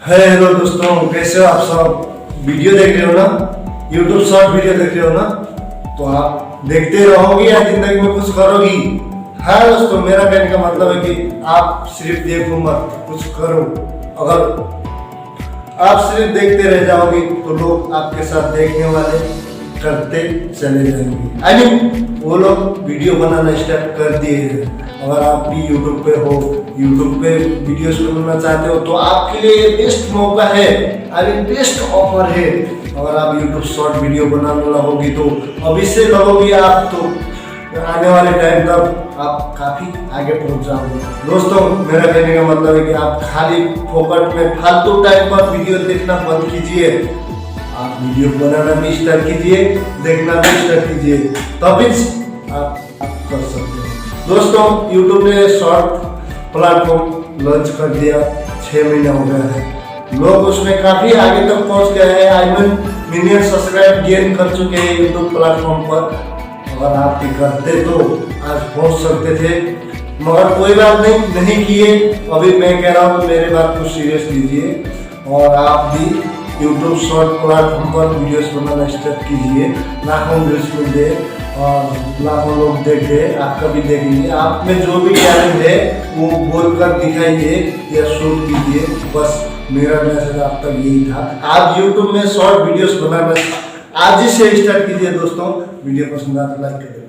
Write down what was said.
Hello दोस्तों, कैसे हो आप सब। वीडियो देख रहे हो ना, YouTube शॉर्ट वीडियो देख रहे हो ना, तो आप देखते रहोगे या जिंदगी में कुछ करोगी। हाँ दोस्तों, मेरा कहने का मतलब है कि आप सिर्फ देखो मत, कुछ करो। अगर आप सिर्फ देखते रह जाओगे तो लोग आपके साथ देखने वाले करते चले जाएंगे। आई मीन वो लोग वीडियो बनाना स्टार्ट कर दिए हैं। अगर आप भी यूट्यूब पे हो, यूट्यूब पे वीडियोस बनाना चाहते हो तो आपके लिए बेस्ट मौका है, आई मीन बेस्ट ऑफर है। अगर आप यूट्यूब शॉर्ट वीडियो बनाने लगोगी तो अभी से लगोगी आप, तो आने वाले टाइम तक आप काफी आगे पहुंच जाओगे। दोस्तों, मेरा कहने का मतलब है कि आप खाली फोकट में फालतू टाइम पर वीडियो देखना बंद कीजिए। आप वीडियो बनाना भी स्टार्ट कीजिए, देखना भी स्टार्ट कीजिए, तभी आप कर सकते हैं। दोस्तों, YouTube ने शॉर्ट प्लेटफॉर्म लॉन्च कर दिया, 6 महीना हो गया है। लोग उसमें काफी आगे तक पहुंच गए हैं। I mean million subscribe gain कर चुके हैं YouTube प्लेटफॉर्म पर। अगर आप भी करते तो आज पहुंच सकते थे, मगर कोई बात नहीं किए। अभी मैं कह रहा हूँ, मेरे बात को सीरियस लीजिए और आप भी YouTube शॉर्ट प्लेटफॉर्म पर वीडियोस बनाना स्टार्ट कीजिए। लाखों व्यूज मिले और लाखों लोग देखे, आपका भी देखेंगे। आप में जो भी टैलेंट है वो बोलकर दिखाइए या शूट कीजिए। बस मेरा मैसेज आप तक यही था। आप YouTube में शॉर्ट वीडियोस बनाना आज ही से स्टार्ट कीजिए। दोस्तों, वीडियो पसंद आए तो लाइक करिए।